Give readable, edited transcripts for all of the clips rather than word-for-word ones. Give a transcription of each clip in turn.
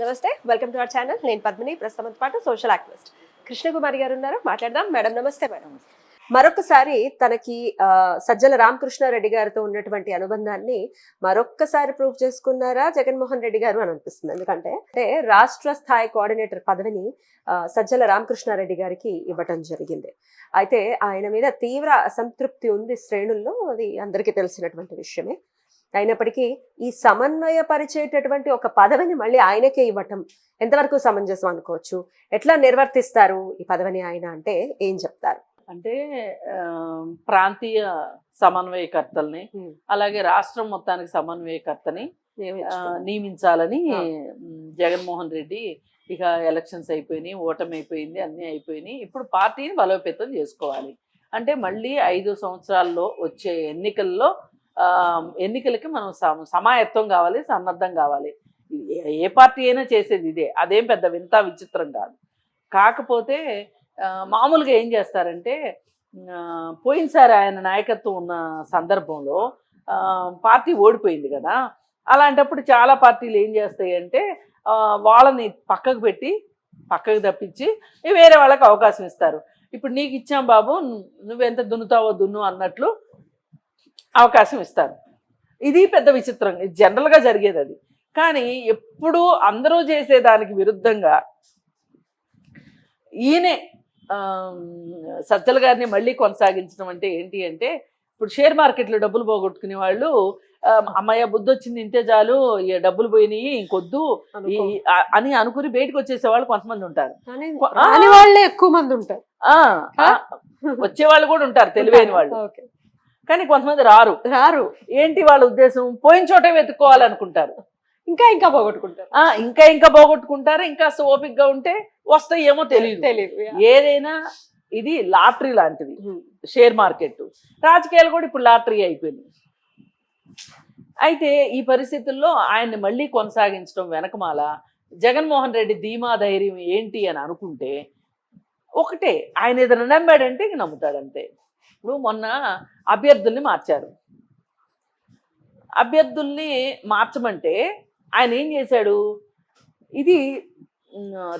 నమస్తే, welcome to our channel. నేను పద్మిని, ప్రస్తుతం పాటు సోషల్ యాక్టివిస్ట్ కృష్ణకుమారి గారు ఉన్నారు. మాట్లాడదాం. మేడం నమస్తే. మేడం మరొకసారి తనకి సజ్జల రామకృష్ణారెడ్డి గారితో ఉన్నటువంటి అనుబంధాన్ని మరొక్కసారి ప్రూవ్ చేసుకున్నారా జగన్మోహన్ రెడ్డి గారు అని అనిపిస్తుంది. ఎందుకంటే రాష్ట్ర స్థాయి కోఆర్డినేటర్ పదవిని సజ్జల రామకృష్ణారెడ్డి గారికి ఇవ్వటం జరిగింది. అయితే ఆయన మీద తీవ్ర అసంతృప్తి ఉంది శ్రేణుల్లో, అది అందరికీ తెలిసినటువంటి విషయమే. అయినప్పటికీ ఈ సమన్వయపరిచేటటువంటి ఒక పదవిని మళ్ళీ ఆయనకే ఇవ్వటం ఎంతవరకు సమంజసం అనుకోవచ్చు? ఎట్లా నిర్వర్తిస్తారు ఈ పదవిని ఆయన అంటే ఏం చెప్తారు? అంటే ప్రాంతీయ సమన్వయకర్తల్ని అలాగే రాష్ట్రం మొత్తానికి సమన్వయకర్తని నియమించాలని జగన్మోహన్ రెడ్డి ఇక ఎలక్షన్స్ అయిపోయినాయి, ఓటమి అయిపోయింది, అన్నీ అయిపోయినాయి. ఇప్పుడు పార్టీని బలోపేతం చేసుకోవాలి అంటే మళ్ళీ 5 సంవత్సరాల్లో వచ్చే ఎన్నికలకి మనం సమాయత్తం కావాలి, సన్నద్ధం కావాలి. ఏ పార్టీ అయినా చేసేది ఇదే, అదేం పెద్ద వింత విచిత్రం కాదు. కాకపోతే మామూలుగా ఏం చేస్తారంటే పోయినసారి ఆయన నాయకత్వం ఉన్న సందర్భంలో పార్టీ ఓడిపోయింది కదా, అలాంటప్పుడు చాలా పార్టీలు ఏం చేస్తాయి అంటే వాళ్ళని పక్కకు తప్పించి వేరే వాళ్ళకి అవకాశం ఇస్తారు. ఇప్పుడు నీకు ఇచ్చాం బాబు, నువ్వెంత దున్నుతావో దున్ను అన్నట్లు అవకాశం ఇస్తారు. ఇది పెద్ద విచిత్రం, ఇది జనరల్గా జరిగేది. అది కానీ ఎప్పుడూ అందరూ చేసేదానికి విరుద్ధంగా ఈయనే సజ్జల గారిని మళ్ళీ కొనసాగించడం అంటే ఏంటి అంటే, ఇప్పుడు షేర్ మార్కెట్లో డబ్బులు పోగొట్టుకునే వాళ్ళు అమ్మాయ బుద్ధి వచ్చింది ఇంతే చాలు, ఈ డబ్బులు పోయినాయి ఇంకొద్దు అని అనుకుని బయటకు వచ్చేసేవాళ్ళు కొంతమంది ఉంటారు. వాళ్ళే ఎక్కువ మంది ఉంటారు, వచ్చేవాళ్ళు కూడా ఉంటారు తెలివైన వాళ్ళు. కానీ కొంతమంది రారు. ఏంటి వాళ్ళ ఉద్దేశం? పోయిన చోటే వెతుక్కోవాలనుకుంటారు, ఇంకా పోగొట్టుకుంటారు. ఇంకా ఓపికగా ఉంటే వస్తాయేమో తెలియదు. ఏదైనా ఇది లాటరీ లాంటిది షేర్ మార్కెట్. రాజకీయాలు కూడా ఇప్పుడు లాటరీ అయిపోయింది. అయితే ఈ పరిస్థితుల్లో ఆయన్ని మళ్ళీ కొనసాగించడం వెనకమాల జగన్మోహన్ రెడ్డి ధీమా ధైర్యం ఏంటి అని అనుకుంటే ఒకటే, ఆయన ఏదైనా నమ్మాడంటే ఇంక నమ్ముతాడంతే. ఇప్పుడు మొన్న అభ్యర్థుల్ని మార్చారు. అభ్యర్థుల్ని మార్చమంటే ఆయన ఏం చేశాడు? ఇది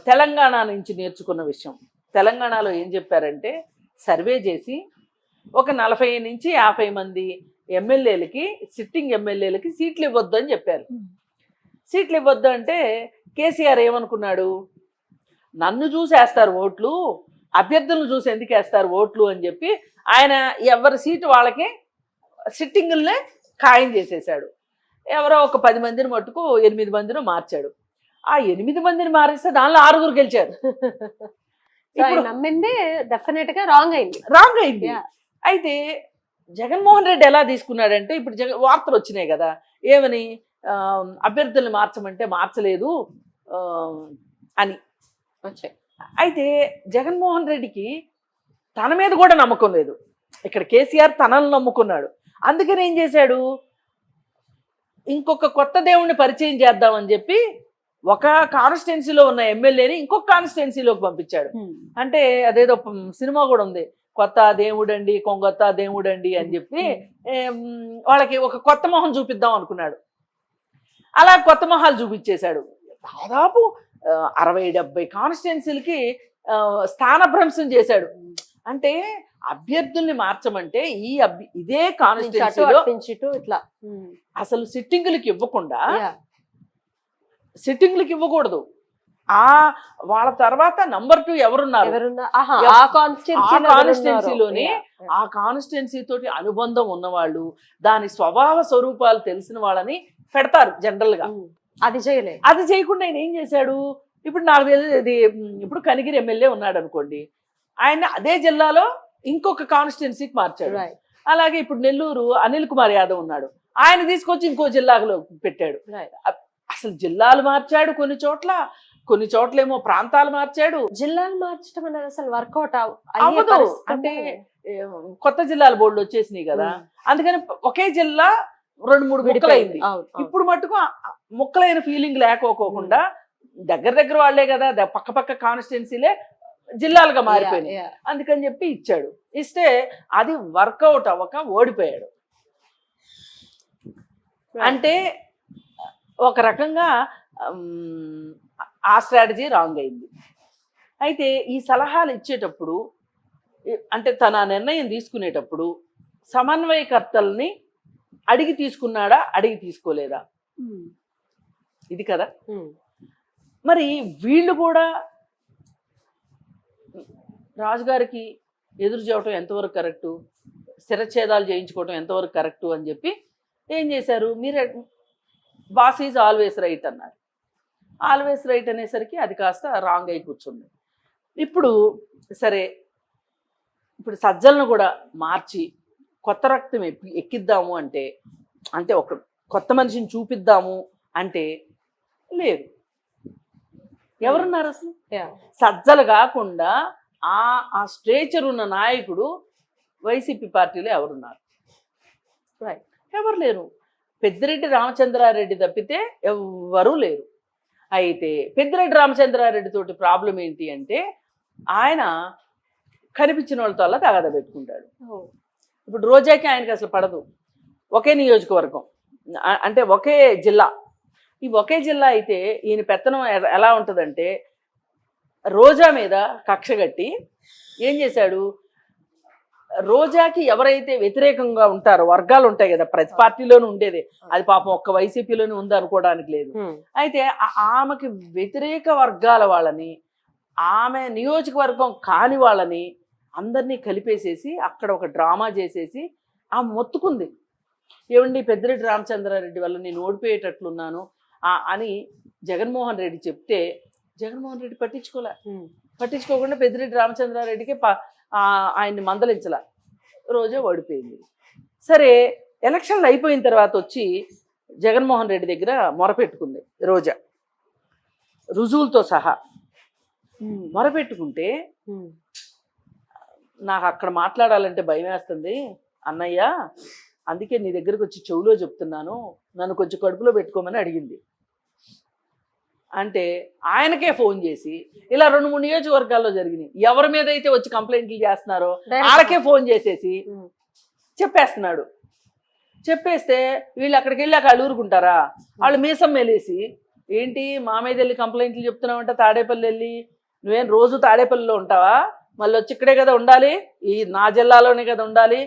తెలంగాణ నుంచి నేర్చుకున్న విషయం. తెలంగాణలో ఏం చెప్పారంటే సర్వే చేసి ఒక 40 నుంచి 50 మంది ఎమ్మెల్యేలకి, సిట్టింగ్ ఎమ్మెల్యేలకి సీట్లు ఇవ్వద్దు అని చెప్పారు. సీట్లు ఇవ్వద్దు అంటే కేసీఆర్ ఏమనుకున్నాడు? నన్ను చూసి వేస్తారు ఓట్లు, అభ్యర్థులను చూసి ఎందుకు వేస్తారు ఓట్లు అని చెప్పి ఆయన ఎవరి సీటు వాళ్ళకి సిట్టింగుల్నే ఖాయం చేసేసాడు. ఎవరో ఒక 10 మందిని మట్టుకు 8 మందిని మార్చాడు. ఆ 8 మందిని మారిస్తే దానిలో 6 గెలిచారు. ఇప్పుడు నమ్మింది డెఫినెట్ గా రాంగ్ అయింది. అయితే జగన్మోహన్ రెడ్డి ఎలా తీసుకున్నాడంటే, ఇప్పుడు వార్తలు వచ్చినాయి కదా, ఏమని అభ్యర్థుల్ని మార్చమంటే మార్చలేదు అని వచ్చాయి. అయితే జగన్మోహన్ రెడ్డికి తన మీద కూడా నమ్మకం లేదు. ఇక్కడ కేసీఆర్ తనను నమ్ముకున్నాడు. అందుకని ఏం చేశాడు? ఇంకొక కొత్త దేవుణ్ణి పరిచయం చేద్దామని చెప్పి ఒక కాన్స్టిట్యున్సీలో ఉన్న ఎమ్మెల్యేని ఇంకొక కాన్స్టిట్యున్సీలోకి పంపించాడు. అంటే అదేదో సినిమా కూడా ఉంది, కొత్త దేవుడండి కొంగొత్త దేవుడండి అని చెప్పి వాళ్ళకి ఒక కొత్త మొహం చూపిద్దాం అనుకున్నాడు. అలా కొత్త మొహాలు చూపించేశాడు. దాదాపు 60-70 కాన్స్టిట్యున్సీలకి స్థానభ్రంశం చేశాడు. అంటే అభ్యర్థుల్ని మార్చమంటే ఇదే కాన్స్టిట్యున్సీలో ఇట్లా అసలు సిట్టింగులకి ఇవ్వకూడదు. వాళ్ళ తర్వాత నంబర్ 2 ఎవరున్నారు ఆ కాన్స్టిట్యున్సీలోనే, ఆ కాన్స్టిట్యున్సీ తోటి అనుబంధం ఉన్నవాళ్ళు, దాని స్వభావ స్వరూపాలు తెలిసిన వాళ్ళని పెడతారు జనరల్ గా. అది చేయకుండా ఆయన ఏం చేశాడు? ఇప్పుడు నాకు తెలియదు, ఇప్పుడు కనిగిరి ఎమ్మెల్యే ఉన్నాడు అనుకోండి, ఆయన అదే జిల్లాలో ఇంకొక కాన్స్టిట్యున్సీకి మార్చాడు. అలాగే ఇప్పుడు నెల్లూరు అనిల్ కుమార్ యాదవ్ ఉన్నాడు, ఆయన తీసుకొచ్చి ఇంకో జిల్లాలో పెట్టాడు. అసలు జిల్లాలు మార్చాడు, కొన్ని చోట్లేమో ప్రాంతాలు మార్చాడు. జిల్లాలు మార్చడం అనేది అసలు వర్కౌట్ అవ్వదు. అంటే కొత్త జిల్లాల బోర్డులు వచ్చేసినాయి కదా, అందుకని ఒకే జిల్లా 2-3 ముక్కలైంది. ఇప్పుడు మట్టుకు ముక్కలైన ఫీలింగ్ లేకపోకుండా దగ్గర వాళ్ళే కదా, పక్క కాన్స్టిట్యున్సీలే జిల్లాలుగా మారిపోయినాయి. అందుకని చెప్పి ఇచ్చాడు. ఇస్తే అది వర్కౌట్ అవ్వక ఓడిపోయాడు. అంటే ఒక రకంగా ఆ స్ట్రాటజీ రాంగ్ అయింది. అయితే ఈ సలహాలు ఇచ్చేటప్పుడు అంటే తన నిర్ణయం తీసుకునేటప్పుడు సమన్వయకర్తల్ని అడిగి తీసుకున్నాడా, అడిగి తీసుకోలేదా, ఇది కదా. మరి వీళ్ళు కూడా రాజుగారికి ఎదురు చేయటం ఎంతవరకు కరెక్టు, శిరఛేదాలు చేయించుకోవటం ఎంతవరకు కరెక్టు అని చెప్పి ఏం చేశారు, మీరే బాస్ ఈజ్ ఆల్వేస్ రైట్ అన్నారు. ఆల్వేస్ రైట్ అనేసరికి అది కాస్త రాంగ్ అయి కూర్చుంది. ఇప్పుడు సరే, ఇప్పుడు సజ్జలను కూడా మార్చి కొత్త రక్తం ఎక్కిద్దాము అంటే, అంటే ఒక కొత్త మనిషిని చూపిద్దాము అంటే లేదు. ఎవరున్నారు అసలు? సజ్జలు కాకుండా ఆ స్ట్రేచర్ ఉన్న నాయకుడు వైసీపీ పార్టీలో ఎవరున్నారు? ఎవరు లేరు. పెద్దిరెడ్డి రామచంద్రారెడ్డి తప్పితే ఎవ్వరూ లేరు. అయితే పెద్దిరెడ్డి రామచంద్రారెడ్డి తోటి ప్రాబ్లం ఏంటి అంటే, ఆయన కనిపించిన వాళ్ళతో అలా తగాద పెట్టుకుంటాడు. ఇప్పుడు రోజాకి ఆయనకి అసలు పడదు. ఒకే నియోజకవర్గం, అంటే ఒకే జిల్లా. ఈ ఒకే జిల్లా అయితే ఈయన పెత్తనం ఎలా ఉంటుందంటే, రోజా మీద కక్ష కట్టి ఏం చేశాడు, రోజాకి ఎవరైతే వ్యతిరేకంగా ఉంటారో వర్గాలు ఉంటాయి కదా, ప్రతి పార్టీలోనూ ఉండేది, అది పాపం ఒక్క వైసీపీలోనే ఉంది అనుకోవడానికి లేదు. అయితే ఆమెకి వ్యతిరేక వర్గాల వాళ్ళని, ఆమె నియోజకవర్గం కాని వాళ్ళని అందరినీ కలిపేసేసి అక్కడ ఒక డ్రామా చేసేసి ఆమె మొత్తుకుంది. ఏమండి, పెద్దిరెడ్డి రామచంద్రారెడ్డి వల్ల నేను ఓడిపోయేటట్లున్నాను అని జగన్మోహన్ రెడ్డి చెప్తే జగన్మోహన్ రెడ్డి పట్టించుకోకుండా పెద్దిరెడ్డి రామచంద్రారెడ్డికి ఆయన్ని మందలించలా, రోజే ఓడిపోయింది. సరే, ఎలక్షన్లు అయిపోయిన తర్వాత వచ్చి జగన్మోహన్ రెడ్డి దగ్గర మొరపెట్టుకుంది రోజా, రుజువులతో సహా మొరపెట్టుకుంటే, నాకు అక్కడ మాట్లాడాలంటే భయం వేస్తుంది అన్నయ్య, అందుకే నీ దగ్గరకు వచ్చి చెవులో చెప్తున్నాను, నన్ను కొంచెం కడుపులో పెట్టుకోమని అడిగింది. అంటే ఆయనకే ఫోన్ చేసి ఇలా 2-3 నియోజకవర్గాల్లో జరిగినాయి, ఎవరి మీద అయితే వచ్చి కంప్లైంట్లు చేస్తున్నారో వాళ్ళకే ఫోన్ చేసేసి చెప్పేస్తున్నాడు. చెప్పేస్తే వీళ్ళు అక్కడికి వెళ్ళి అక్కడ ఊరుకుంటారా? వాళ్ళు మీసం మెలేసి, ఏంటి మా మీద వెళ్ళి కంప్లైంట్లు చెప్తున్నావంటే, తాడేపల్లి వెళ్ళి నువ్వేం రోజు తాడేపల్లిలో ఉంటావా, మళ్ళీ వచ్చి ఇక్కడే కదా ఉండాలి, ఈ నా జిల్లాలోనే కదా ఉండాలి,